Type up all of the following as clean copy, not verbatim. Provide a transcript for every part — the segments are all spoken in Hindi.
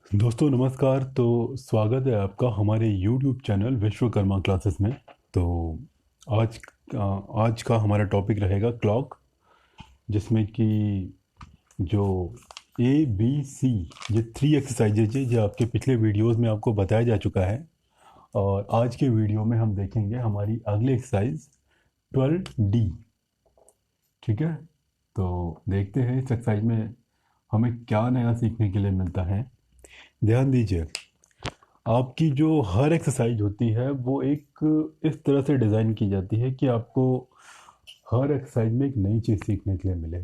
दोस्तों नमस्कार। तो स्वागत है आपका हमारे YouTube चैनल विश्वकर्मा क्लासेस में। तो आज आज का हमारा टॉपिक रहेगा क्लॉक, जिसमें कि जो ABC, ये 3 एक्सरसाइजेज है जो आपके पिछले वीडियोस में आपको बताया जा चुका है। और आज के वीडियो में हम देखेंगे हमारी अगली एक्सरसाइज 12D। ठीक है, तो देखते हैं इस एक्सरसाइज में हमें क्या नया सीखने के लिए मिलता है। ध्यान दीजिए, आपकी जो हर एक्सरसाइज होती है वो एक इस तरह से डिज़ाइन की जाती है कि आपको हर एक्सरसाइज में एक नई चीज़ सीखने के लिए मिले।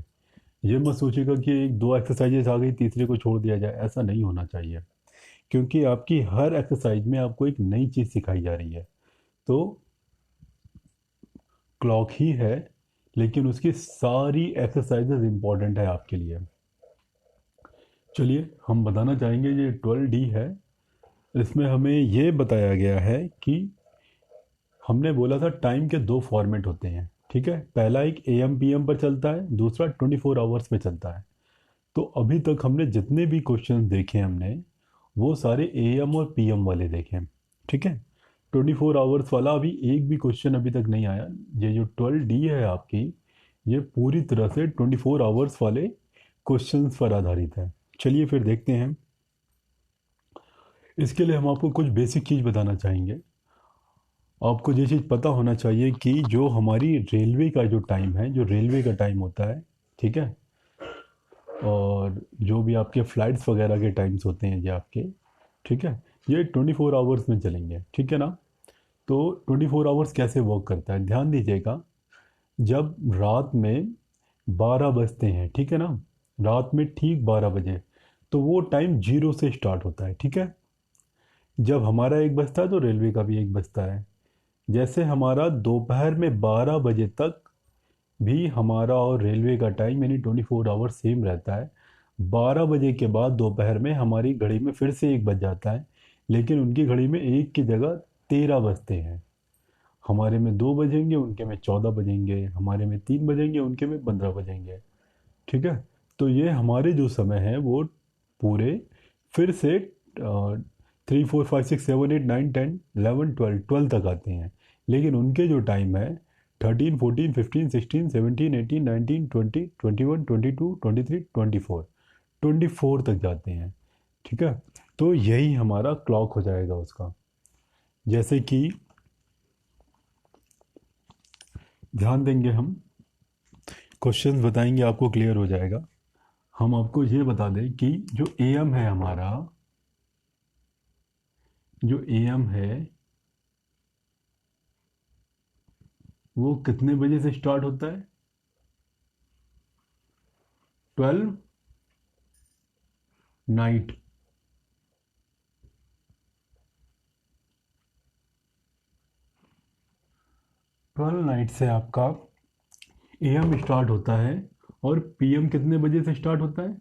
ये मत सोचिएगा कि एक दो एक्सरसाइजेज आ गई तीसरे को छोड़ दिया जाए, ऐसा नहीं होना चाहिए। क्योंकि आपकी हर एक्सरसाइज में आपको एक नई चीज़ सिखाई जा रही है। तो क्लॉक ही है, लेकिन उसकी सारी एक्सरसाइजेज इंपॉर्टेंट है आपके लिए। चलिए हम बताना चाहेंगे, ये 12D है। इसमें हमें ये बताया गया है कि हमने बोला था टाइम के दो फॉर्मेट होते हैं। ठीक है, पहला एक AM PM पर चलता है, दूसरा 24 आवर्स पे चलता है। तो अभी तक हमने जितने भी क्वेश्चन देखे हमने वो सारे AM और PM वाले देखे हैं। ठीक है, 24 आवर्स वाला अभी एक भी क्वेश्चन अभी तक नहीं आया। ये जो 12D है आपकी, ये पूरी तरह से 24 आवर्स वाले क्वेश्चंस पर आधारित है। चलिए फिर देखते हैं। इसके लिए हम आपको कुछ बेसिक चीज़ बताना चाहेंगे। आपको ये चीज़ पता होना चाहिए कि जो हमारी रेलवे का जो टाइम है, जो रेलवे का टाइम होता है, ठीक है, और जो भी आपके फ़्लाइट्स वगैरह के टाइम्स होते हैं ये आपके, ठीक है, ये 24 आवर्स में चलेंगे। ठीक है ना। तो 24 आवर्स कैसे वर्क करता है, ध्यान दीजिएगा। जब रात में 12 बजते हैं, ठीक है ना, रात में ठीक 12 बजे, तो वो टाइम जीरो से स्टार्ट होता है। ठीक है, जब हमारा एक बजता है तो रेलवे का भी एक बजता है। जैसे हमारा दोपहर में 12 बजे तक भी हमारा और रेलवे का टाइम यानी 24 आवर्स सेम रहता है। 12 बजे के बाद दोपहर में हमारी घड़ी में फिर से एक बज जाता है, लेकिन उनकी घड़ी में एक की जगह 13 बजते हैं। हमारे में 2 बजेंगे, उनके में 14 बजेंगे, हमारे में 3 बजेंगे, उनके में 15 बजेंगे। ठीक है, तो ये हमारे जो समय है वो पूरे फिर से 3 4 5 6 7 8 9 10 11 12 तक आते हैं। लेकिन उनके जो टाइम है 13 14 15 16 17 18 19 20 21 22 23 24 तक जाते हैं। ठीक है, तो यही हमारा क्लॉक हो जाएगा उसका। जैसे कि ध्यान देंगे हम, क्वेश्चंस बताएंगे, आपको क्लियर हो जाएगा। हम आपको ये बता दें कि जो AM है हमारा, जो AM है वो कितने बजे से स्टार्ट होता है? 12 नाइट। 12 नाइट से आपका AM स्टार्ट होता है। और PM कितने बजे से स्टार्ट होता है?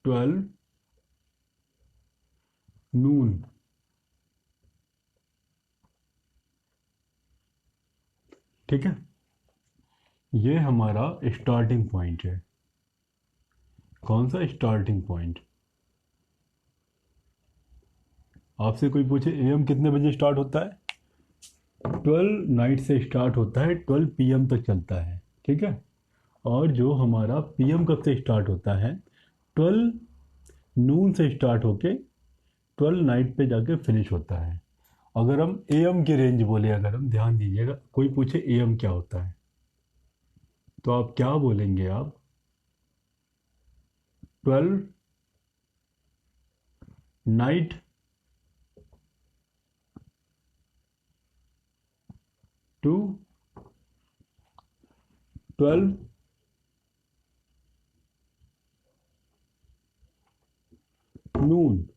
12 नून। ठीक है, ये हमारा स्टार्टिंग पॉइंट है। कौन सा स्टार्टिंग पॉइंट? आपसे कोई पूछे AM कितने बजे स्टार्ट होता है? 12 नाइट से स्टार्ट होता है, 12 PM तक चलता है। ठीक है, और जो हमारा PM कब से स्टार्ट होता है? 12 नून से स्टार्ट होके 12 नाइट पे जाके फिनिश होता है। अगर हम AM की रेंज बोले, अगर हम ध्यान दीजिएगा, कोई पूछे AM क्या होता है, तो आप क्या बोलेंगे? आप 12 नाइट टू 12 नून।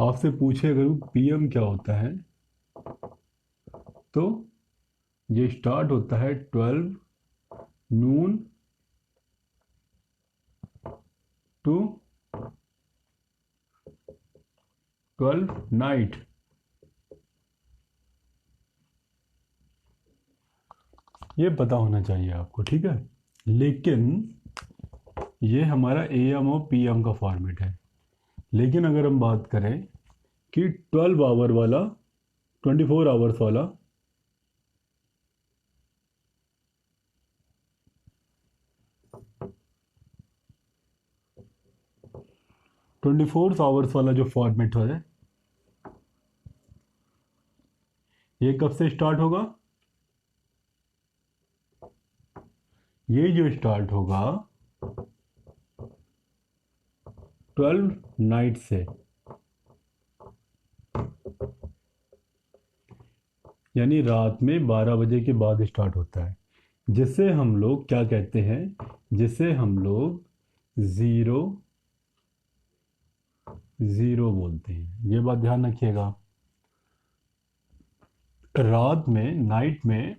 आपसे पूछे अगर पीएम क्या होता है, तो ये स्टार्ट होता है 12 नून टू 12 नाइट। ये पता होना चाहिए आपको, ठीक है। लेकिन ये हमारा एएम और पीएम का फॉर्मेट है। लेकिन अगर हम बात करें कि 12 आवर वाला, 24 आवर्स वाला, 24 आवर्स वाला जो फॉर्मेट है, ये कब से स्टार्ट होगा? ये जो स्टार्ट होगा 12 नाइट से, यानी रात में 12 बजे के बाद स्टार्ट होता है, जिसे हम लोग क्या कहते हैं, जिसे हम लोग ज़ीरो ज़ीरो बोलते हैं। ये बात ध्यान रखिएगा। रात में, नाइट में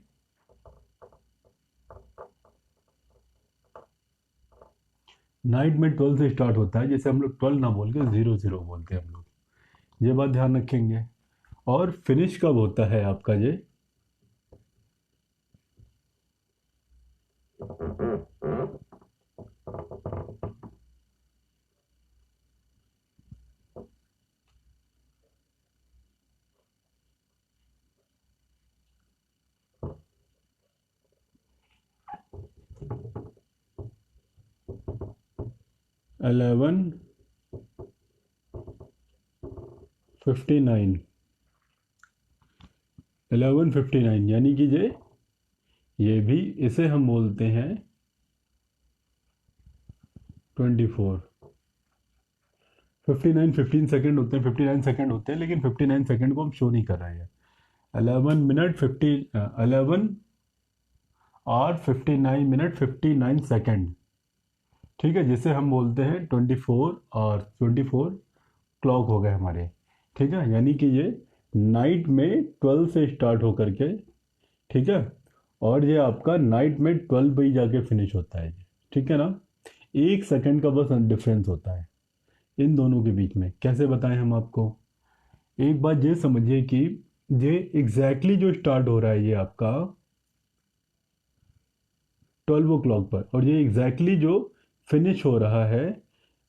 नाइट में 12 से स्टार्ट होता है, जैसे हम लोग 12 ना बोल के 00 बोलते हैं हम लोग। ये बात ध्यान रखेंगे। और फिनिश कब होता है आपका ये? अलेवन 59, 11:59, यानी कि ये भी, इसे हम बोलते हैं 24। 15 सेकेंड होते हैं, 59 सेकेंड होते हैं, लेकिन 59 सेकेंड को हम शो नहीं कर रहे हैं। 11 मिनट 11 आवर 59 मिनट 59 सेकेंड, ठीक है, जिसे हम बोलते हैं 24 आवर, 24 क्लॉक हो गए हमारे, ठीक है। यानी कि ये नाइट में 12 से स्टार्ट होकर के, ठीक है, और ये आपका नाइट में 12 बजे जाके फिनिश होता है, ठीक है ना। 1 सेकेंड का बस डिफरेंस होता है इन दोनों के बीच में। कैसे बताएं हम आपको? एक बात ये समझिए कि ये एग्जैक्टली जो स्टार्ट हो रहा है ये आपका 12 ओ क्लॉक पर, और ये एग्जैक्टली जो फिनिश हो रहा है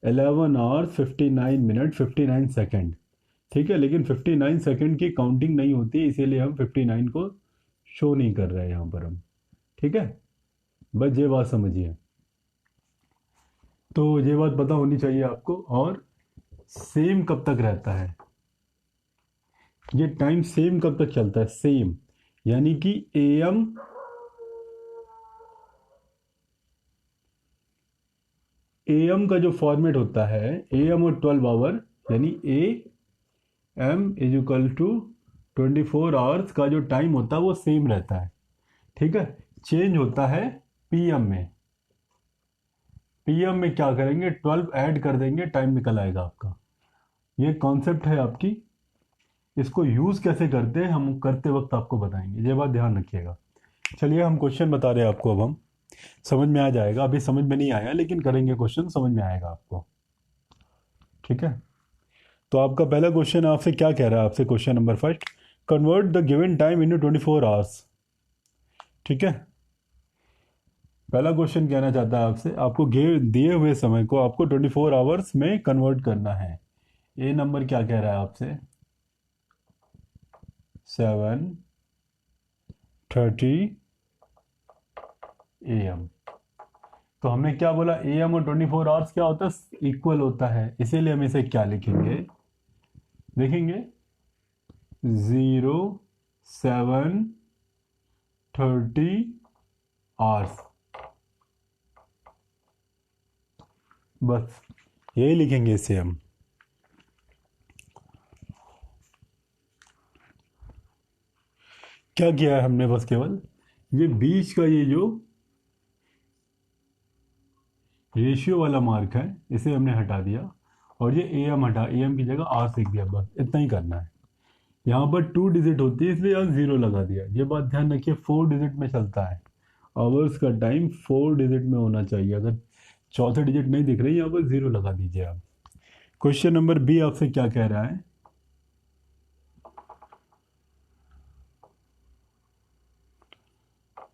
11 आवर 59 मिनट 59 सेकेंड, ठीक है। लेकिन 59 सेकेंड की काउंटिंग नहीं होती, इसीलिए हम 59 को शो नहीं कर रहे हैं यहाँ पर हम, ठीक है। बस ये बात समझिए। तो ये बात पता होनी चाहिए आपको। और सेम कब तक रहता है ये टाइम? सेम कब तक चलता है? सेम, यानी कि एएम का जो फॉर्मेट होता है, एएम और 12 आवर, यानी AM = 24 आवर्स का जो टाइम होता है वो सेम रहता है, ठीक है। चेंज होता है पीएम में। पीएम में क्या करेंगे, 12 ऐड कर देंगे, टाइम निकल आएगा आपका। ये कॉन्सेप्ट है आपकी। इसको यूज़ कैसे करते हैं हम करते वक्त आपको बताएंगे, ये बात ध्यान रखिएगा। चलिए हम क्वेश्चन बता रहे हैं आपको, अब हम समझ में आ जाएगा। अभी समझ में नहीं आया, लेकिन करेंगे क्वेश्चन, समझ में आएगा आपको, ठीक है। तो आपका पहला क्वेश्चन आपसे क्या कह रहा है? आपसे question number first, convert the given time into 24 hours, ठीक है। पहला क्वेश्चन कहना चाहता है आपसे, आपको दिए हुए समय को आपको 24 आवर्स में कन्वर्ट करना है। ए नंबर क्या कह रहा है आपसे? 7:30 AM। तो हमने क्या बोला, AM और 24 आवर्स क्या होता है? इक्वल होता है, इसीलिए हम इसे क्या लिखेंगे? देखेंगे 07:30 आवर्स, बस यही लिखेंगे इसे हम। क्या किया है हमने? बस केवल ये बीच का ये जो रेशियो वाला मार्क है इसे हमने हटा दिया, और ये ए एम हटा, ए एम की जगह आवर्स लिख दिया, बस इतना ही करना है। यहाँ पर 2 डिजिट होती है इसलिए यहाँ 0 लगा दिया। ये बात ध्यान रखिए, 4 डिजिट में चलता है, आवर्स का टाइम 4 डिजिट में होना चाहिए। अगर चौथे डिजिट नहीं दिख रही यहाँ पर 0 लगा दीजिए आप। क्वेश्चन नंबर बी आपसे क्या कह रहा है,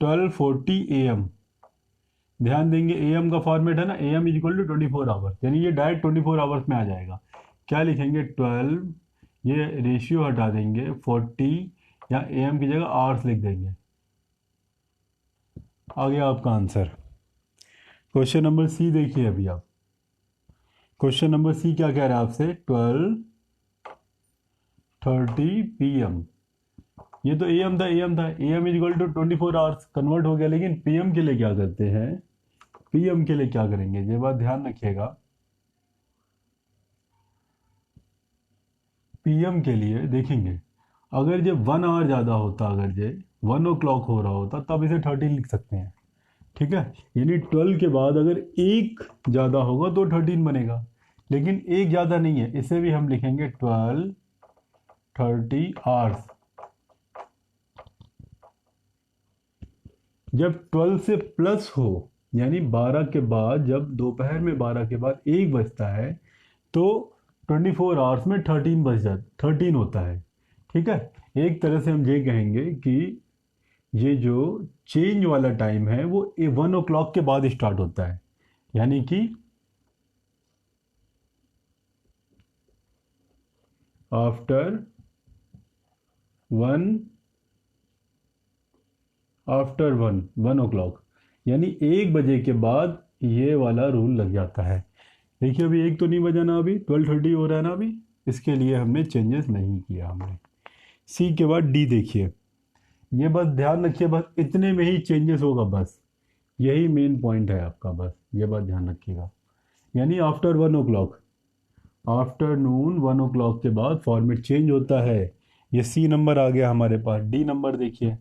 12:40 AM। ध्यान देंगे ए एम का फॉर्मेट है ना, A M is equal to 24 hours, यानी ये डायरेक्ट 24 आवर्स में आ जाएगा। क्या लिखेंगे, 12, ये रेशियो हटा देंगे 40, या ए एम की जगह आवर्स लिख देंगे। आ गया आपका आंसर। क्वेश्चन नंबर सी देखिए अभी आप। क्वेश्चन नंबर सी क्या कह रहा है आपसे, 12:30 PM। ये तो ए एम था, ए एम था, A M is equal to 24 hours convert हो गया, लेकिन पी एम के लिए क्या करते हैं, पीएम के लिए क्या करेंगे, ये बात ध्यान रखिएगा। पीएम के लिए देखेंगे, अगर ये 1 आवर ज़्यादा होता, अगर ये 1 o'clock हो रहा होता तब इसे 13 लिख सकते हैं, ठीक है। यानी 12 के बाद अगर एक ज़्यादा होगा तो 13 बनेगा, लेकिन एक ज़्यादा नहीं है, इसे भी हम लिखेंगे 12:30 आवर्स। जब 12 से प्लस हो, यानी 12 के बाद, जब दोपहर में 12 के बाद 1 बजता है, तो 24 आवर्स में 13 बज जाता, 13 होता है, ठीक है। एक तरह से हम ये कहेंगे कि ये जो चेंज वाला टाइम है वो 1 o'clock के बाद स्टार्ट होता है, यानी कि आफ्टर 1 o'clock, यानी 1 बजे के बाद ये वाला रूल लग जाता है। देखिए अभी 1 तो नहीं बजा ना, अभी 12:30 हो रहा है ना अभी, इसके लिए हमने चेंजेस नहीं किया हमने। सी के बाद डी देखिए, ये बस ध्यान रखिए, बस इतने में ही चेंजेस होगा, बस यही मेन पॉइंट है आपका, बस ये बात ध्यान रखिएगा। यानी आफ्टर 1 o'clock, आफ्टरनून 1 o'clock के बाद फॉर्मेट चेंज होता है। ये सी नंबर आ गया हमारे पास। डी नंबर देखिए,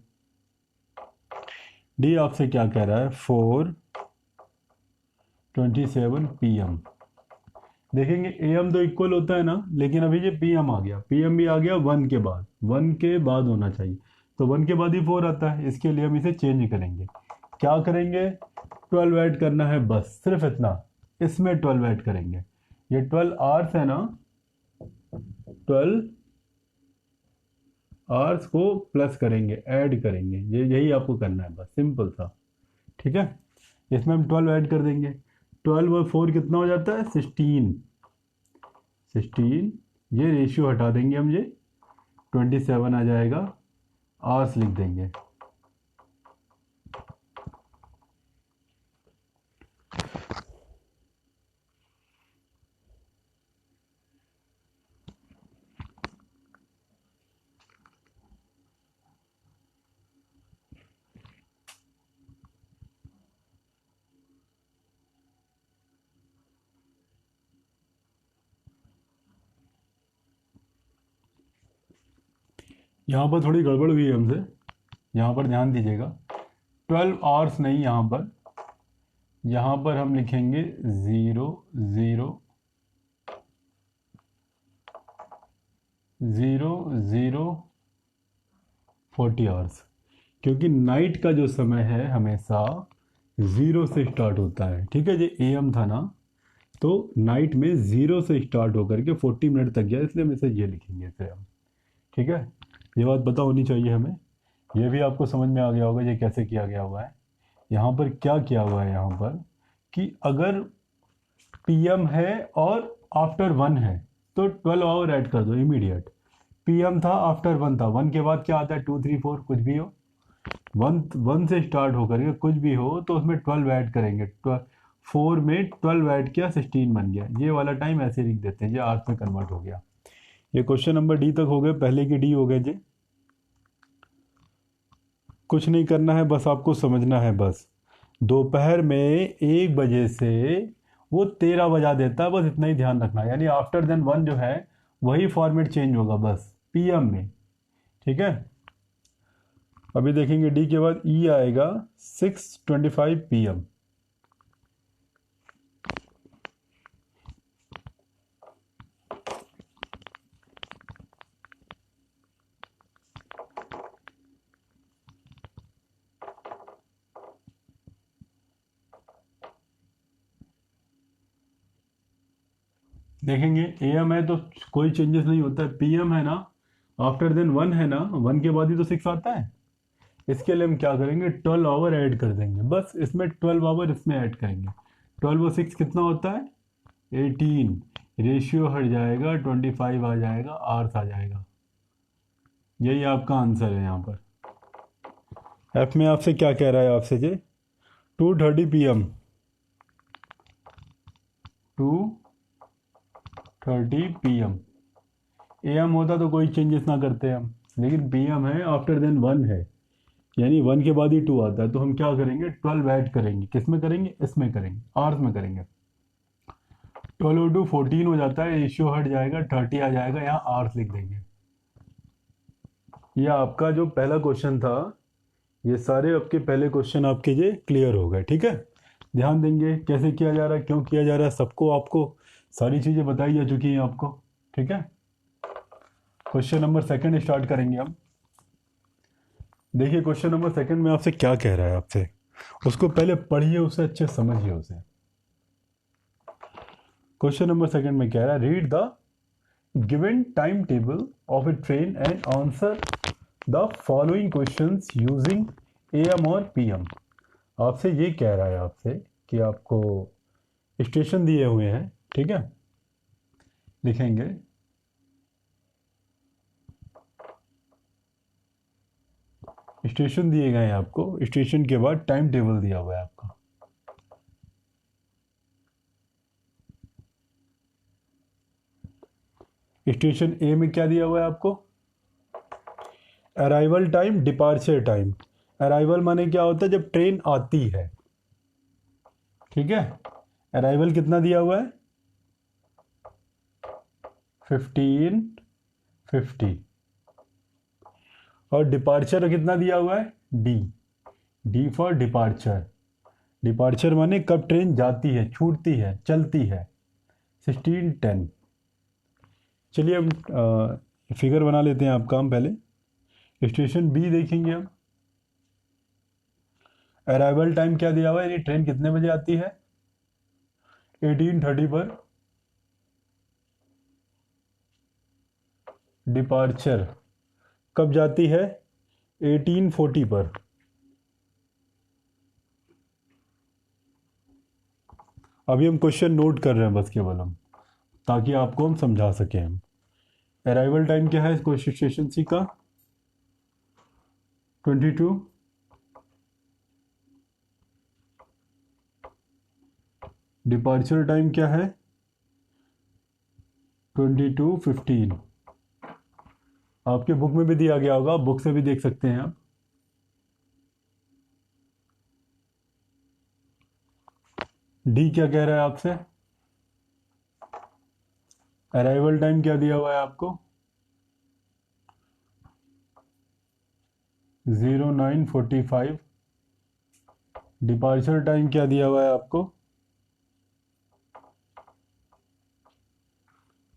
डी आपसे क्या कह रहा है, 4:27 PM। देखेंगे ए एम तो इक्वल होता है ना, लेकिन अभी ये पी एम आ गया, पी एम भी आ गया 1 के बाद, 1 के बाद होना चाहिए, तो 1 के बाद ही 4 आता है, इसके लिए हम इसे चेंज करेंगे। क्या करेंगे, 12 ऐड करना है, बस सिर्फ इतना, इसमें 12 ऐड करेंगे। ये 12 आवर्स है ना, 12 आवर्स को प्लस करेंगे, ऐड करेंगे, ये यही आपको करना है, बस सिंपल सा, ठीक है। इसमें हम 12 ऐड कर देंगे, 12 और 4 कितना हो जाता है, 16, 16, ये रेशियो हटा देंगे हम, ये 27 आ जाएगा, आवर्स लिख देंगे। यहाँ पर थोड़ी गड़बड़ हुई है हमसे, यहाँ पर ध्यान दीजिएगा, 12 आवर्स नहीं, यहाँ पर हम लिखेंगे 0 0 0 0 40 आवर्स, क्योंकि नाइट का जो समय है हमेशा 0 से स्टार्ट होता है, ठीक है। ये ए एम था ना, तो नाइट में 0 से स्टार्ट होकर के 40 मिनट तक गया, इसलिए हम इसे ये लिखेंगे, इसे हम, ठीक है। ये बात पता होनी चाहिए हमें। ये भी आपको समझ में आ गया होगा ये कैसे किया गया हुआ है। यहाँ पर क्या किया हुआ है, यहाँ पर कि अगर पीएम है और आफ्टर 1 है तो 12 आवर ऐड कर दो इमीडिएट। पीएम था, आफ्टर 1 था, 1 के बाद क्या आता है, 2 3 4 कुछ भी हो, 1 से स्टार्ट होकर के कुछ भी हो तो उसमें 12 ऐड करेंगे, 4 में 12 ऐड किया, 16 बन गया। ये वाला टाइम ऐसे लिख देते हैं, ये आवर्स में कन्वर्ट हो गया। ये क्वेश्चन नंबर डी तक हो गए, पहले की डी हो गए जी। कुछ नहीं करना है, बस आपको समझना है, बस दोपहर में 1 बजे से वो 13 बजा देता है, बस इतना ही ध्यान रखना है। यानी आफ्टर देन 1 जो है वही फॉर्मेट चेंज होगा बस पीएम में, ठीक है। अभी देखेंगे डी के बाद ई आएगा 6:25 PM। देखेंगे ए एम है तो कोई चेंजेस नहीं होता है, पी एम है ना, आफ्टर देन वन है ना, वन के बाद ही तो सिक्स आता है। इसके लिए हम क्या करेंगे, 12 आवर ऐड कर देंगे, बस इसमें 12 आवर इसमें ऐड करेंगे। 12 और 6 कितना होता है, 18। रेशियो हट जाएगा, 25 आ जाएगा, आर्स आ जाएगा। यही आपका आंसर है यहाँ पर। एफ में आपसे क्या कह रहा है, आपसे जे 2:30 PM, 2:30 PM। ए एम होता तो कोई चेंजेस ना करते हम, लेकिन पी एम है, आफ्टर देन वन है, यानी वन के बाद ही टू आता है, तो हम क्या करेंगे, 12 ऐड करेंगे। किस में करेंगे, इसमें करेंगे, आर्स में करेंगे। 12 और 2 14 हो जाता है, रेशियो हट जाएगा, 30 आ जाएगा, यहाँ आर्स लिख देंगे। ये आपका जो पहला क्वेश्चन था, ये सारे आपके पहले क्वेश्चन आपके ये क्लियर हो गए, ठीक है। ध्यान देंगे कैसे किया जा रहा है, क्यों किया जा रहा है, सबको आपको सारी चीज़ें बताई जा चुकी हैं आपको, ठीक है। क्वेश्चन नंबर सेकंड स्टार्ट करेंगे हम। देखिए क्वेश्चन नंबर सेकंड में आपसे क्या कह रहा है, आपसे उसको पहले पढ़िए, उसे अच्छे समझिए उसे। क्वेश्चन नंबर सेकंड में कह रहा है, read the given time table of A train and answer the following questions using AM और PM। आपसे ये कह रहा है आपसे कि आपको स्टेशन दिए हुए हैं, ठीक है। लिखेंगे स्टेशन दिए गए हैं आपको, स्टेशन के बाद टाइम टेबल दिया हुआ है आपका। स्टेशन ए में क्या दिया हुआ है आपको, arrival time, departure time. Arrival माने क्या होता है, जब ट्रेन आती है, ठीक है। अराइवल कितना दिया हुआ है, 15:50। और डिपार्चर कितना दिया हुआ है, डी फॉर डिपार्चर। डिपार्चर माने कब ट्रेन जाती है, छूटती है, चलती है, 16:10। चलिए हम फिगर बना लेते हैं आपका, हम पहले स्टेशन बी देखेंगे हम। अराइवल टाइम क्या दिया हुआ है, यानी ट्रेन कितने बजे आती है, 18:30 पर। डिपार्चर कब जाती है, 18:40 पर। अभी हम क्वेश्चन नोट कर रहे हैं बस केवल हम, ताकि आपको हम समझा सकें हम। अराइवल टाइम क्या है क्वेश्चन स्टेशन सी का, 22। डिपार्चर टाइम क्या है, 22:15। आपके बुक में भी दिया गया होगा, बुक से भी देख सकते हैं आप। डी क्या कह रहा है आपसे, अराइवल टाइम क्या दिया हुआ है आपको, 09:45। डिपार्चर टाइम क्या दिया हुआ है आपको,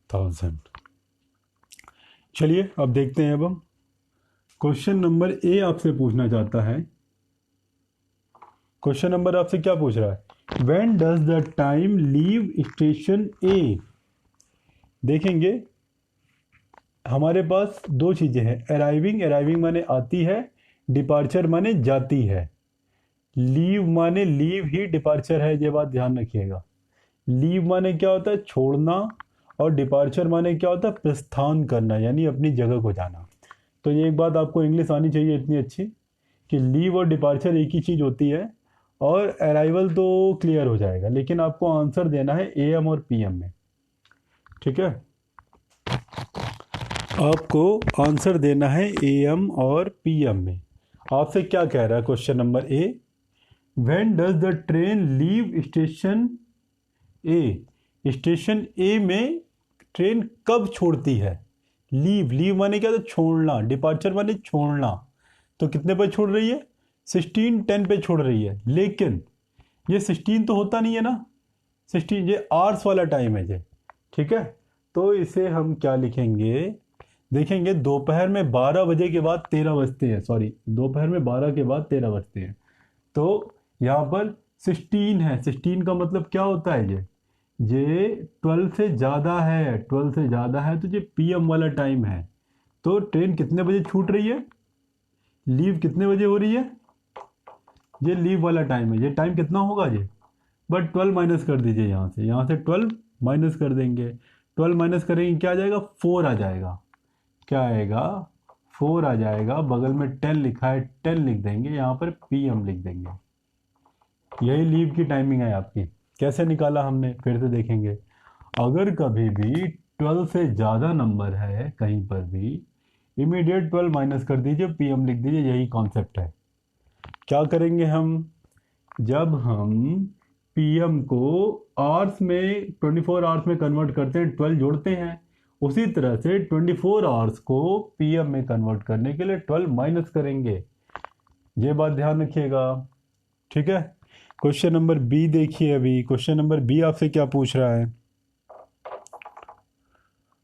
1000। चलिए अब देखते हैं, अब हम क्वेश्चन नंबर ए आपसे पूछना चाहता है। क्वेश्चन नंबर आपसे क्या पूछ रहा है, when does the time leave station A. देखेंगे हमारे पास दो चीज़ें हैं, अराइविंग, अराइविंग माने आती है, डिपार्चर माने जाती है। लीव माने लीव ही डिपार्चर है, ये बात ध्यान रखिएगा। लीव माने क्या होता है, छोड़ना, और डिपार्चर माने क्या होता है, प्रस्थान करना, यानी अपनी जगह को जाना। तो ये एक बात आपको इंग्लिश आनी चाहिए इतनी अच्छी कि लीव और डिपार्चर एक ही चीज़ होती है, और अराइवल तो क्लियर हो जाएगा, लेकिन आपको आंसर देना है AM और PM में, ठीक है। आपको आंसर देना है AM और PM में। आपसे क्या कह रहा है question number A, when does the train leave station A. Station A में ट्रेन कब छोड़ती है, लीव, लीव माने क्या था, छोड़ना, डिपार्चर माने छोड़ना। तो कितने पर छोड़ रही है, 16:10 पे छोड़ रही है, लेकिन ये 16 तो होता नहीं है ना, 16 ये आवर्स वाला टाइम है ये, ठीक है। तो इसे हम क्या लिखेंगे, देखेंगे दोपहर में 12 बजे के बाद 13 बजते हैं, सॉरी दोपहर में 12 के बाद 13 बजते हैं। तो यहाँ पर 16 है, 16 का मतलब क्या होता है, ये 12 से ज़्यादा है, 12 से ज़्यादा है तो ये पीएम वाला टाइम है। तो ट्रेन कितने बजे छूट रही है, लीव कितने बजे हो रही है, ये लीव वाला टाइम है। ये टाइम कितना होगा ये, बट 12 माइनस कर दीजिए यहाँ से 12 माइनस कर देंगे। 12 माइनस करेंगे क्या आ जाएगा, 4 आ जाएगा। क्या आएगा, 4 आ जाएगा। बगल में 10 लिखा है, 10 लिख देंगे, यहाँ पर पीएम लिख देंगे। यही लीव की टाइमिंग है आपकी। कैसे निकाला हमने, फिर से देखेंगे। अगर कभी भी 12 से ज़्यादा नंबर है कहीं पर भी, इमीडिएट 12 माइनस कर दीजिए, पीएम लिख दीजिए। यही कॉन्सेप्ट है। क्या करेंगे हम, जब हम पीएम को आवर्स में 24 आवर्स में कन्वर्ट करते हैं, 12 जोड़ते हैं, उसी तरह से 24 आवर्स को पीएम में कन्वर्ट करने के लिए 12 माइनस करेंगे। ये बात ध्यान रखिएगा, ठीक है। क्वेश्चन नंबर बी देखिए। अभी क्वेश्चन नंबर बी आपसे क्या पूछ रहा है,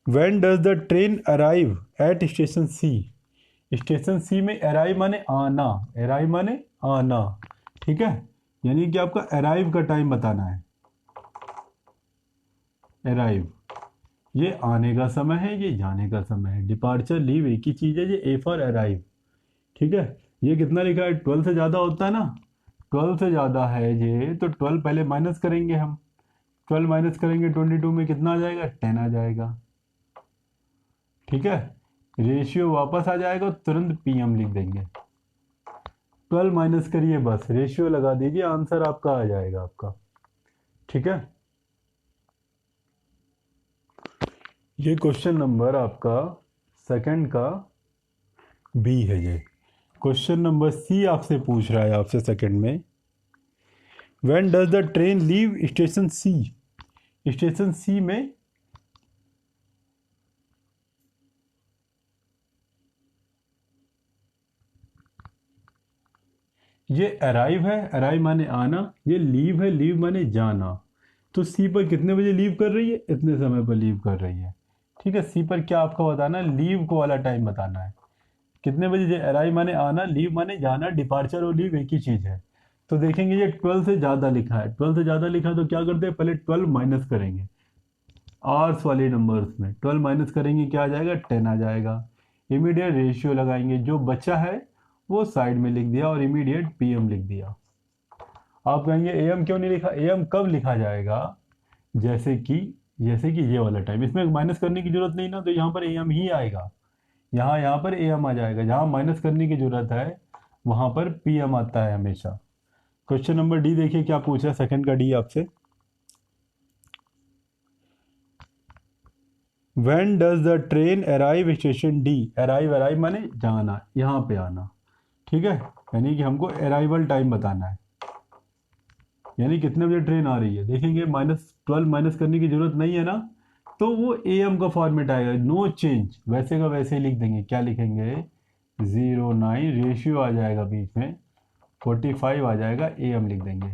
when does the train arrive at station C. Station C में अराइव माने आना, अराइव माने आना, ठीक है। यानी कि आपका अराइव का टाइम बताना है। अराइव ये आने का समय है, ये जाने का समय है। डिपार्चर लीव एक ही चीज़ है, ये ए फॉर अराइव, ठीक है। ये कितना लिखा है, 12 से ज़्यादा होता है ना, 12 से ज़्यादा है ये, तो 12 पहले माइनस करेंगे हम। 12 माइनस करेंगे 22 में कितना आ जाएगा, 10 आ जाएगा, ठीक है। रेशियो वापस आ जाएगा, तुरंत पीएम लिख देंगे। 12 माइनस करिए, बस रेशियो लगा दीजिए, आंसर आपका आ जाएगा आपका, ठीक है। ये क्वेश्चन नंबर आपका सेकंड का बी है। ये क्वेश्चन नंबर सी आपसे पूछ रहा है, आपसे सेकंड में, when does the train leave station C. Station C में ये अराइव है, अराइव माने आना, ये लीव है, लीव माने जाना। तो सी पर कितने बजे लीव कर रही है, इतने समय पर लीव कर रही है, ठीक है। सी पर क्या आपका बताना है, लीव को वाला टाइम बताना है। कितने बजे, अराइव माने आना, लीव माने जाना, डिपार्चर और लीव एक ही चीज़ है। तो देखेंगे ये 12 से ज़्यादा लिखा है, 12 से ज़्यादा लिखा है तो क्या करते हैं, पहले 12 माइनस करेंगे। आवर्स वाले नंबर्स में 12 माइनस करेंगे, क्या आ जाएगा, 10 आ जाएगा। इमीडिएट रेशियो लगाएंगे, जो बचा है वो साइड में लिख दिया और इमीडिएट पीएम लिख दिया। आप कहेंगे एएम क्यों नहीं लिखा, एएम कब लिखा जाएगा, जैसे कि ये वाला टाइम, इसमें माइनस करने की जरूरत नहीं ना, तो यहाँ पर एएम ही आएगा। यहाँ पर एएम आ जाएगा, जहाँ माइनस करने की जरूरत है वहाँ पर पीएम आता है हमेशा। क्वेश्चन नंबर डी देखिए क्या पूछ रहा है, सेकंड का डी आपसे, when does the train arrive station D. Arrive माने जाना, यहाँ पे आना, ठीक है। यानी कि हमको अराइवल टाइम बताना है, यानी कितने बजे ट्रेन आ रही है। देखेंगे -12 माइनस करने की जरूरत नहीं है ना, तो वो एएम का फॉर्मेट आएगा, नो चेंज, वैसे का वैसे ही लिख देंगे। क्या लिखेंगे, 09, रेशियो आ जाएगा बीच में, 45 आ जाएगा, एएम लिख देंगे,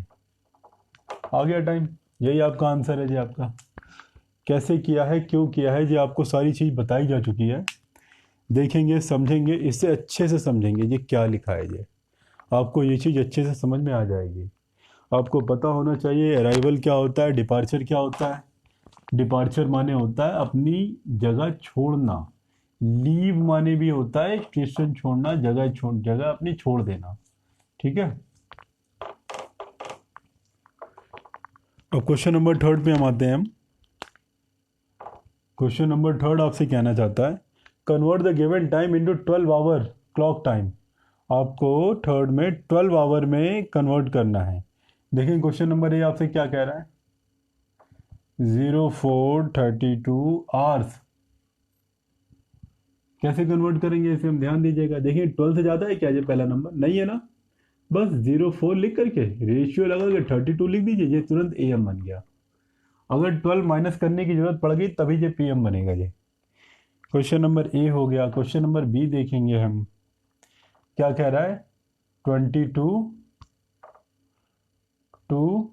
आ गया टाइम। यही आपका आंसर है जी आपका। कैसे किया है, क्यों किया है, जी आपको सारी चीज़ बताई जा चुकी है। देखेंगे, समझेंगे, इससे अच्छे से समझेंगे ये क्या लिखा है, ये आपको ये चीज़ अच्छे से समझ में आ जाएगी। आपको पता होना चाहिए अराइवल क्या होता है, डिपार्चर क्या होता है। डिपार्चर माने होता है अपनी जगह छोड़ना, लीव माने भी होता है स्टेशन छोड़ना, जगह अपनी छोड़ देना, ठीक है। अब क्वेश्चन नंबर थर्ड पे हम आते हैं। हम क्वेश्चन नंबर थर्ड आपसे कहना चाहता है, convert the given time into 12 hour clock time. आपको थर्ड में 12 आवर में कन्वर्ट करना है। देखिए क्वेश्चन नंबर ए आपसे क्या कह रहा है, 0432 आवर्स। कैसे कन्वर्ट करेंगे इसे, हम ध्यान दीजिएगा। देखिए 12 से ज़्यादा है क्या, ये पहला नंबर नहीं है ना, बस 04 लिख करके रेशियो लगा के 32 लिख दीजिए, ये तुरंत एएम बन गया। अगर 12 माइनस करने की जरूरत पड़ गई तभी ये पीएम बनेगा। ये क्वेश्चन नंबर ए हो गया। क्वेश्चन नंबर बी देखेंगे हम, क्या कह रहा है, 22 to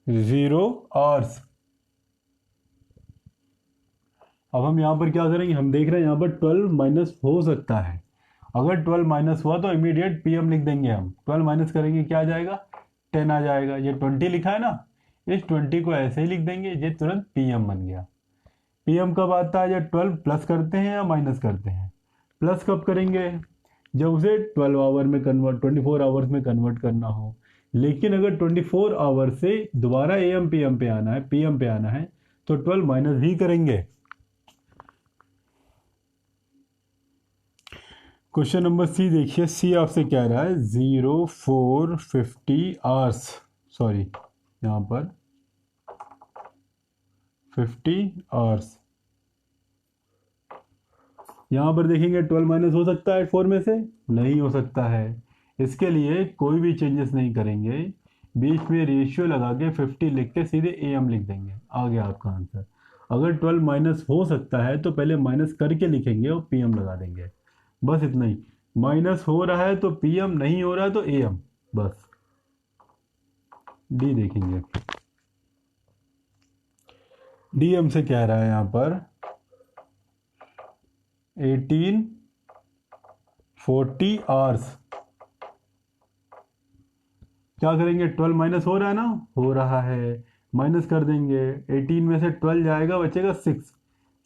0 आवर्स। अब हम यहाँ पर क्या करेंगे, हम देख रहे हैं यहाँ पर 12 माइनस हो सकता है। अगर 12 माइनस हुआ तो इमीडिएट पीएम लिख देंगे हम। 12 माइनस करेंगे क्या आ जाएगा, 10 आ जाएगा। ये 20 लिखा है ना, इस 20 को ऐसे ही लिख देंगे, ये तुरंत पीएम बन गया। पीएम कब आता है? जब 12 प्लस करते हैं या माइनस करते हैं? प्लस कब करेंगे? जब उसे 12 आवर में कन्वर्ट 24 आवर्स में कन्वर्ट करना हो। लेकिन अगर 24 आवर से दोबारा एएम पीएम पे आना है, पीएम पे आना है, तो 12 माइनस ही करेंगे। क्वेश्चन नंबर सी देखिए, सी आपसे कह रहा है 0450 आवर्स, सॉरी यहाँ पर 50 आवर्स। यहाँ पर देखेंगे 12 माइनस हो सकता है 4 में से? नहीं हो सकता है। इसके लिए कोई भी चेंजेस नहीं करेंगे, बीच में रेशियो लगा के 50 लिख के सीधे एम लिख देंगे, आ गया आपका आंसर। अगर 12 माइनस हो सकता है तो पहले माइनस करके लिखेंगे और पीएम लगा देंगे, बस इतना ही। माइनस हो रहा है तो पीएम, नहीं हो रहा है तो एम, बस। डी देखेंगे, डी हमसे कह रहा है यहाँ पर 1840 आवर्स। क्या करेंगे? 12 माइनस हो रहा है ना, हो रहा है, माइनस कर देंगे। 18 में से 12 जाएगा, बचेगा 6,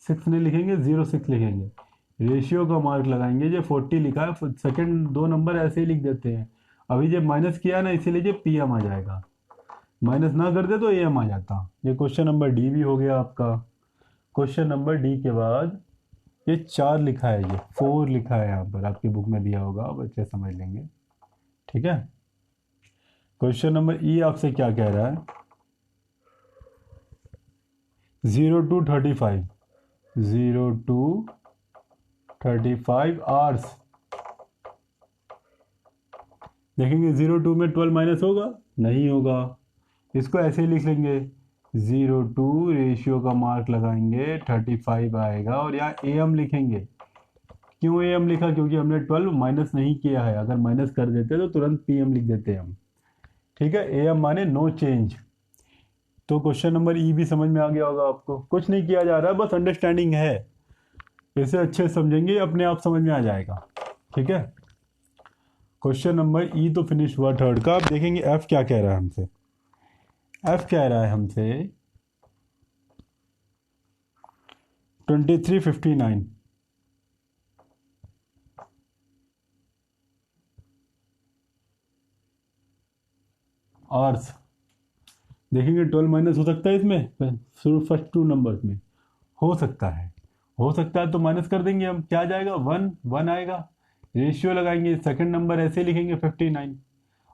6 नहीं लिखेंगे, 06 लिखेंगे। रेशियो का मार्क लगाएंगे, जो 40 लिखा है सेकंड दो नंबर ऐसे ही लिख देते हैं। अभी जब माइनस किया ना, इसीलिए जो पीएम आ जाएगा, माइनस ना करते तो एम आ जाता। ये क्वेश्चन नंबर डी भी हो गया आपका। क्वेश्चन नंबर डी के बाद ये 4 लिखा है, ये 4 लिखा है यहाँ पर, आपकी बुक में दिया होगा, बच्चे समझ लेंगे, ठीक है। क्वेश्चन नंबर ई आपसे क्या कह रहा है? 0 to 35, 0 to 35 आवर्स। देखेंगे 0 2 में 12 माइनस होगा? नहीं होगा। इसको ऐसे ही लिख लेंगे, 0 2 रेशियो का मार्क लगाएंगे, 35 आएगा और यहाँ एम लिखेंगे। क्यों एम लिखा? क्योंकि हमने 12 माइनस नहीं किया है, अगर माइनस कर देते तो तुरंत पीएम लिख देते हम, ठीक है। एम माने नो चेंज। तो क्वेश्चन नंबर ई भी समझ में आ गया होगा आपको। कुछ नहीं किया जा रहा, बस अंडरस्टैंडिंग है, इसे अच्छे समझेंगे अपने आप समझ में आ जाएगा, ठीक है। क्वेश्चन नंबर ई तो फिनिश हुआ थर्ड का। अब देखेंगे एफ क्या कह रहा है हमसे। एफ कह रहा है हमसे 2359 आवर्स। देखेंगे 12 माइनस हो सकता है इसमें, शुरू फर्स्ट 2 नंबर्स में हो सकता है, हो सकता है तो माइनस कर देंगे हम, क्या जाएगा? 1 1 आएगा। रेशियो लगाएंगे, सेकंड नंबर ऐसे लिखेंगे 59,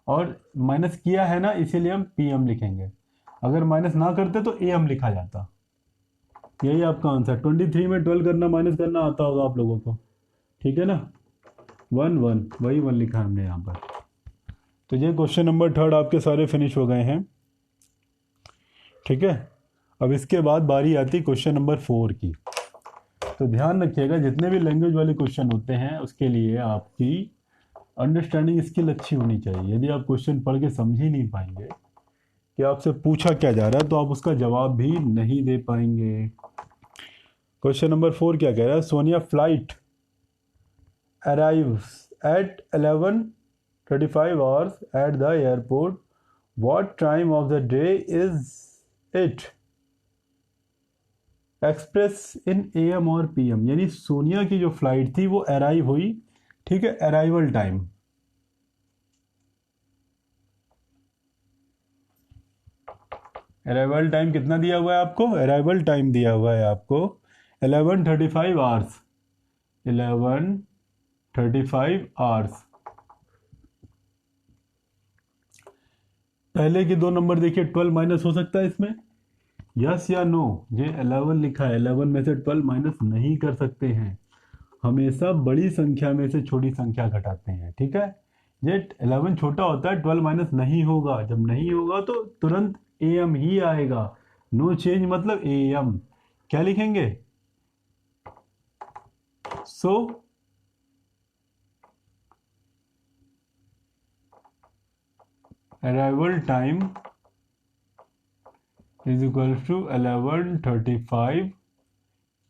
और माइनस किया है ना, इसीलिए हम पीएम लिखेंगे। अगर माइनस ना करते तो एम लिखा जाता। यही आपका आंसर। 23 में 12 करना माइनस करना आता होगा आप लोगों को, ठीक है ना। 1 1 वही 1 लिखा हमने यहाँ पर। तो ये क्वेश्चन नंबर थर्ड आपके सारे फिनिश हो गए हैं, ठीक है। अब इसके बाद बारी आती क्वेश्चन नंबर 4 की। तो ध्यान रखिएगा, जितने भी लैंग्वेज वाले क्वेश्चन होते हैं उसके लिए आपकी अंडरस्टैंडिंग स्किल अच्छी होनी चाहिए। यदि आप क्वेश्चन पढ़ के समझ ही नहीं पाएंगे कि आपसे पूछा क्या जा रहा है, तो आप उसका जवाब भी नहीं दे पाएंगे। क्वेश्चन नंबर 4 क्या कह रहा है? Sonia flight arrives eight 11:35 hours at the airport, what time of the day is it? Express in am और पीएम। यानी सोनिया की जो फ्लाइट थी वो अराइव हुई, ठीक है, अराइवल टाइम। अराइवल टाइम कितना दिया हुआ है आपको? अराइवल टाइम दिया हुआ है आपको 11:35 आवर्स, 11:35 आवर्स। पहले के दो नंबर देखिए, 12 माइनस हो सकता है इसमें? यस या नो? ये 11 लिखा है, 11 में से 12 माइनस नहीं कर सकते हैं, हमेशा बड़ी संख्या में से छोटी संख्या घटाते हैं, ठीक है। ये 11 छोटा होता है, 12 माइनस नहीं होगा। जब नहीं होगा तो तुरंत एम ही आएगा, नो चेंज मतलब एम। क्या लिखेंगे? So arrival time is equal to 11:35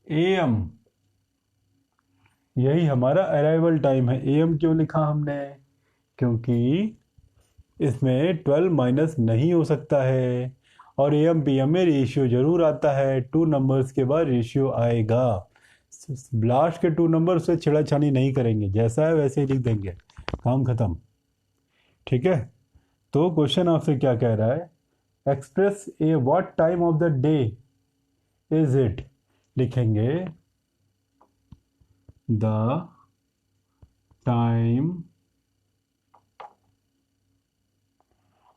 AM। यही हमारा अराइवल टाइम है। AM क्यों लिखा हमने? क्योंकि इसमें 12 माइनस नहीं हो सकता है। और AM PM में रेशियो जरूर आता है, 2 नंबर्स के बाद रेशियो आएगा। लास्ट के 2 नंबर से छेड़ाछानी नहीं करेंगे, जैसा है वैसे ही लिख देंगे, काम खत्म। ठीक है, तो क्वेश्चन आपसे क्या कह रहा है, express A what time of the day is it, लिखेंगे the time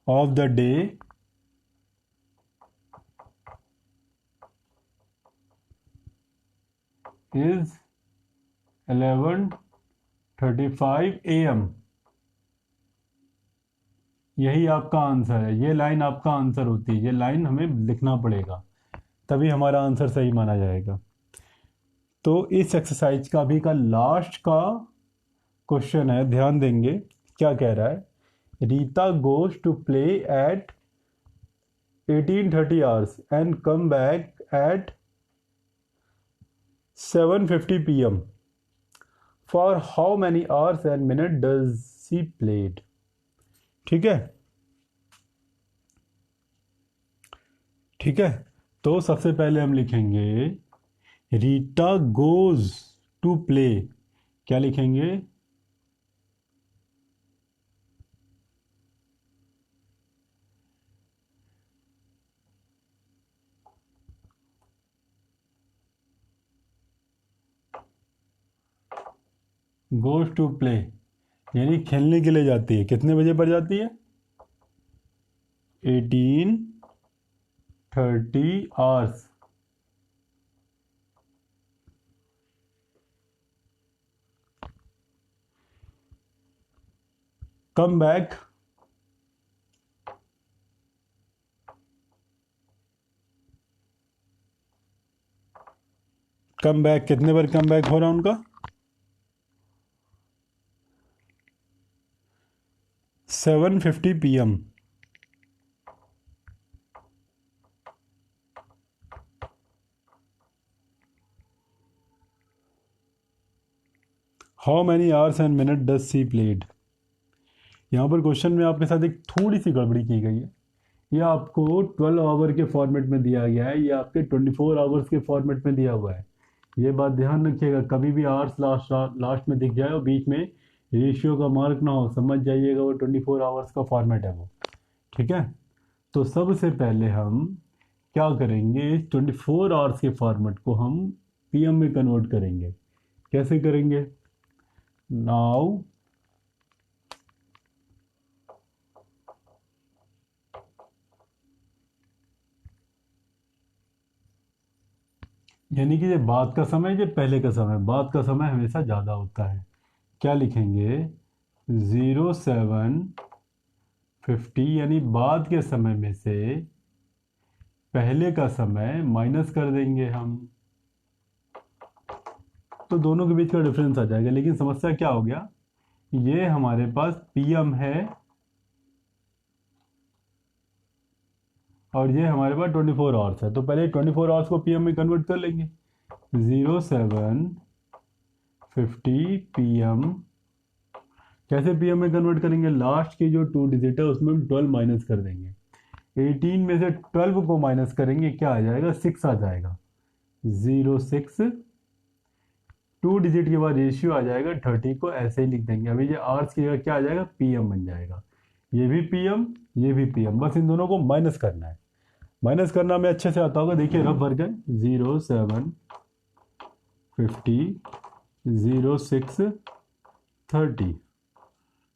of the day is 11:35 AM। यही आपका आंसर है, ये लाइन आपका आंसर होती है, ये लाइन हमें लिखना पड़ेगा तभी हमारा आंसर सही माना जाएगा। तो इस एक्सरसाइज का अभी का लास्ट का क्वेश्चन है, ध्यान देंगे क्या कह रहा है, Rita goes to play at 18:30 hours and come back at 7:50 PM। For how many hours and minutes does she played? ठीक है, ठीक है, तो सबसे पहले हम लिखेंगे रीटा गोज टू प्ले, क्या लिखेंगे, गोज टू प्ले यानी खेलने के लिए जाती है, कितने बजे पर जाती है, 18:30 आवर्स। कम बैक कितने बार कम बैक हो रहा है उनका, 7:50 PM। How many hours and minute does she played. यहाँ पर क्वेश्चन में आपके साथ एक थोड़ी सी गड़बड़ी की गई है, ये आपको 12 आवर के फॉर्मेट में दिया गया है, ये आपके 24 आवर्स के फॉर्मेट में दिया हुआ है। ये बात ध्यान रखिएगा, कभी भी आवर्स लास्ट में दिख जाए और बीच में रेशियो का मार्क ना हो, समझ जाइएगा वो 24 आवर्स का फॉर्मेट है वो। ठीक है, तो सबसे पहले हम क्या करेंगे, इस 24 आवर्स के फॉर्मेट को हम PM में कन्वर्ट करेंगे। कैसे करेंगे, नाउ यानी कि ये बाद का समय, ये पहले का समय, बाद का समय हमेशा ज़्यादा होता है। क्या लिखेंगे, 07:50 यानी बाद के समय में से पहले का समय माइनस कर देंगे हम, तो दोनों के बीच का डिफरेंस आ जाएगा। लेकिन समस्या क्या हो गया, ये हमारे पास PM है और ये हमारे पास 24 आवर्स है, तो पहले 24 आवर्स को PM में कन्वर्ट कर लेंगे। 07:50 PM कैसे PM में कन्वर्ट करेंगे, लास्ट की जो 2 डिजिट है उसमें हम 12 माइनस कर देंगे, 18 में से 12 को माइनस करेंगे, क्या आ जाएगा, 6 आ जाएगा, 06, 2 डिजिट के बाद रेशियो आ जाएगा 30 को ऐसे ही लिख देंगे। अभी ये आवर्स की जगह क्या आ जाएगा, PM बन जाएगा, ये भी PM ये भी PM, बस इन दोनों को माइनस करना है। माइनस करना में अच्छे से आता होगा, देखिए रफ वर्जन 07:50 06:30,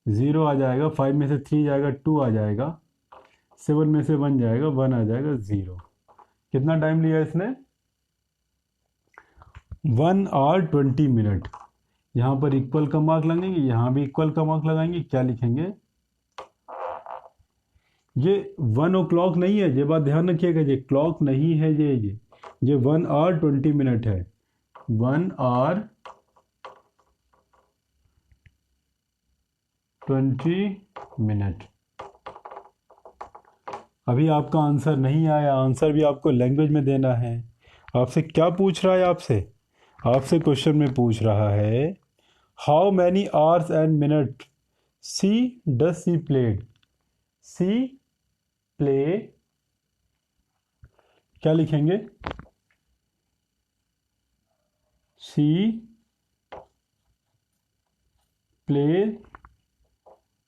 0 आ जाएगा, 5 में से 3 जाएगा, 2 आ जाएगा, 7 में से 1 जाएगा, 1 आ जाएगा, 0। कितना टाइम लिया इसने, 1 आवर 20 मिनट। यहाँ पर इक्वल का मार्क लगाएंगे, यहाँ भी इक्वल का मार्क लगाएंगे, क्या लिखेंगे, ये 1 o'clock नहीं है, ये बात ध्यान रखिएगा, ये क्लॉक नहीं है, ये 1 आवर 20 मिनट है, 1 आवर 20 मिनट। अभी आपका आंसर नहीं आया, आंसर भी आपको लैंग्वेज में देना है। आपसे क्या पूछ रहा है, आपसे क्वेश्चन में पूछ रहा है, how many hours and minute she does she played, she play क्या लिखेंगे, सी प्ले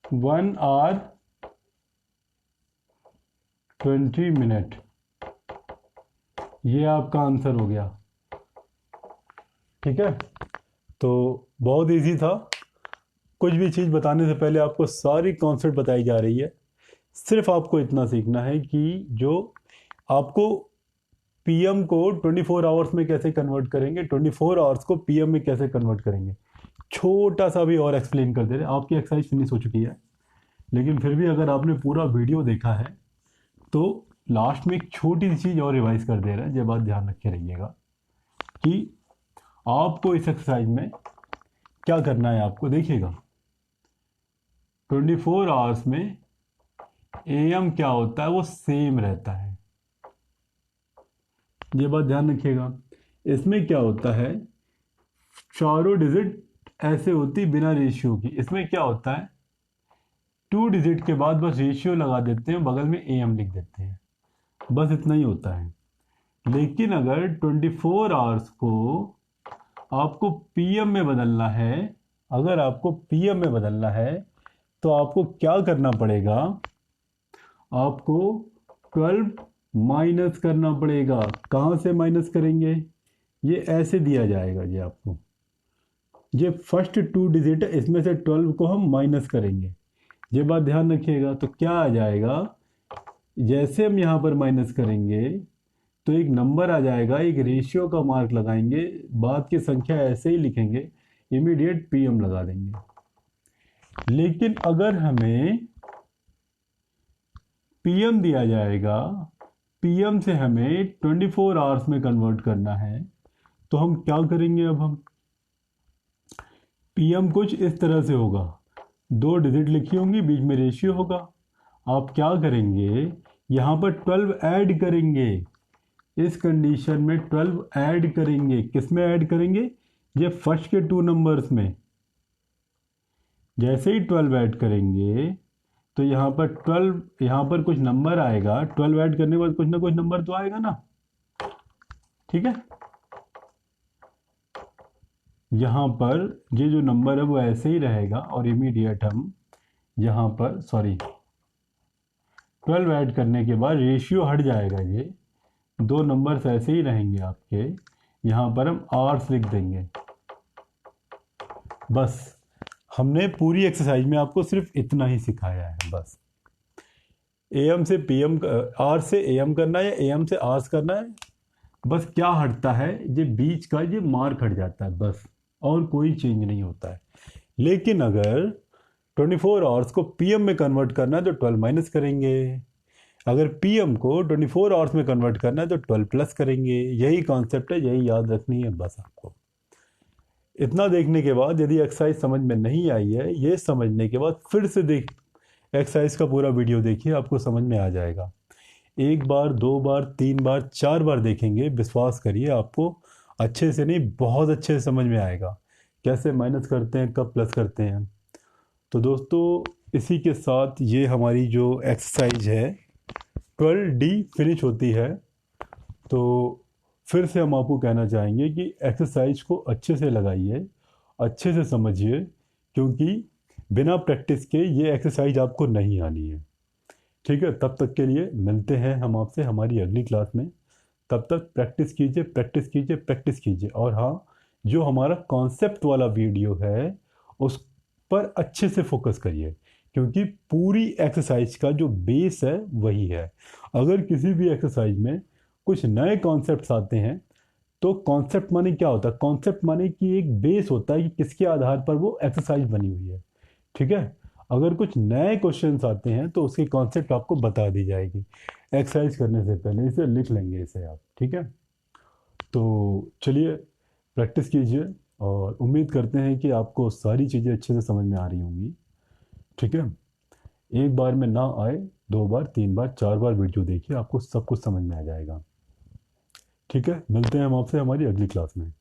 1 आवर 20 मिनट। ये आपका आंसर हो गया। ठीक है, तो बहुत इजी था। कुछ भी चीज़ बताने से पहले आपको सारी कॉन्सेप्ट बताई जा रही है। सिर्फ आपको इतना सीखना है कि जो आपको पीएम को 24 आवर्स में कैसे कन्वर्ट करेंगे, 24 आवर्स को पीएम में कैसे कन्वर्ट करेंगे। छोटा सा भी और एक्सप्लेन कर दे रहे। आपकी एक्सरसाइज फिनिश हो चुकी है, लेकिन फिर भी अगर आपने पूरा वीडियो देखा है तो लास्ट में एक छोटी सी चीज़ और रिवाइज कर दे रहे हैं। ये बात ध्यान रखे रहिएगा कि आपको इस एक्सरसाइज में क्या करना है। आपको देखिएगा 24 आवर्स में एएम क्या होता है, वो सेम रहता है। ये बात ध्यान रखिएगा। इसमें क्या होता है, चारों डिजिट ऐसे होती बिना रेशियो की। इसमें क्या होता है, 2 डिजिट के बाद बस रेशियो लगा देते हैं, बगल में एएम लिख देते हैं, बस इतना ही होता है। लेकिन अगर 24 आवर्स को आपको पीएम में बदलना है, अगर आपको पीएम में बदलना है तो आपको क्या करना पड़ेगा, आपको 12 माइनस करना पड़ेगा। कहाँ से माइनस करेंगे, ये ऐसे दिया जाएगा। ये आपको ये फर्स्ट 2 डिजिट है, इसमें से 12 को हम माइनस करेंगे। ये बात ध्यान रखिएगा। तो क्या आ जाएगा, जैसे हम यहाँ पर माइनस करेंगे तो एक नंबर आ जाएगा, एक रेशियो का मार्क लगाएंगे, बाद की संख्या ऐसे ही लिखेंगे, इमीडिएट पीएम लगा देंगे। लेकिन अगर हमें पीएम दिया जाएगा, पीएम से हमें 24 आवर्स में कन्वर्ट करना है, तो हम क्या करेंगे। अब हम पीएम कुछ इस तरह से होगा, 2 डिजिट लिखी होंगी, बीच में रेशियो होगा। आप क्या करेंगे, यहाँ पर 12 ऐड करेंगे। इस कंडीशन में 12 ऐड करेंगे। किस में ऐड करेंगे, ये फर्स्ट के 2 नंबर्स में। जैसे ही 12 ऐड करेंगे तो यहाँ पर 12, यहाँ पर कुछ नंबर आएगा। 12 ऐड करने के बाद कुछ ना कुछ नंबर तो आएगा ना, ठीक है। यहाँ पर ये जो नंबर है वो ऐसे ही रहेगा, और इमीडिएट हम यहाँ पर 12 ऐड करने के बाद रेशियो हट जाएगा। ये 2 नंबर्स ऐसे ही रहेंगे आपके। यहाँ पर हम आवर्स लिख देंगे। बस हमने पूरी एक्सरसाइज में आपको सिर्फ इतना ही सिखाया है। बस एएम से पीएम, आर से एएम करना है या एएम से आवर्स करना है। बस क्या हटता है, ये बीच का ये मार्क हट जाता है, बस, और कोई चेंज नहीं होता है। लेकिन अगर 24 आवर्स को पीएम में कन्वर्ट करना है तो 12 माइनस करेंगे। अगर पीएम को 24 आवर्स में कन्वर्ट करना है तो 12 प्लस करेंगे। यही कॉन्सेप्ट है, यही याद रखनी है बस आपको। इतना देखने के बाद यदि एक्सरसाइज समझ में नहीं आई है, ये समझने के बाद फिर से देख, एक्सरसाइज का पूरा वीडियो देखिए, आपको समझ में आ जाएगा। 1 बार, 2 बार, 3 बार, 4 बार देखेंगे, विश्वास करिए आपको अच्छे से नहीं, बहुत अच्छे से समझ में आएगा कैसे माइनस करते हैं, कब प्लस करते हैं। तो दोस्तों, इसी के साथ ये हमारी जो एक्सरसाइज है 12D फिनिश होती है। तो फिर से हम आपको कहना चाहेंगे कि एक्सरसाइज को अच्छे से लगाइए, अच्छे से समझिए, क्योंकि बिना प्रैक्टिस के ये एक्सरसाइज आपको नहीं आनी है। ठीक है, तब तक के लिए मिलते हैं हम आपसे हमारी अगली क्लास में। तब तक प्रैक्टिस कीजिए, प्रैक्टिस कीजिए, प्रैक्टिस कीजिए। और हाँ, जो हमारा कॉन्सेप्ट वाला वीडियो है उस पर अच्छे से फोकस करिए, क्योंकि पूरी एक्सरसाइज का जो बेस है वही है। अगर किसी भी एक्सरसाइज में कुछ नए कॉन्सेप्ट्स आते हैं तो कॉन्सेप्ट माने क्या होता है, कॉन्सेप्ट माने कि एक बेस होता है कि किसके आधार पर वो एक्सरसाइज बनी हुई है। ठीक है, अगर कुछ नए क्वेश्चंस आते हैं तो उसकी कॉन्सेप्ट आपको बता दी जाएगी एक्सरसाइज करने से पहले। इसे लिख लेंगे इसे आप, ठीक है। तो चलिए प्रैक्टिस कीजिए, और उम्मीद करते हैं कि आपको सारी चीज़ें अच्छे से समझ में आ रही होंगी। ठीक है, एक बार में ना आए, 2 बार, 3 बार, 4 बार वीडियो देखिए, आपको सब कुछ समझ में आ जाएगा। ठीक है, मिलते हैं हम आपसे हमारी अगली क्लास में।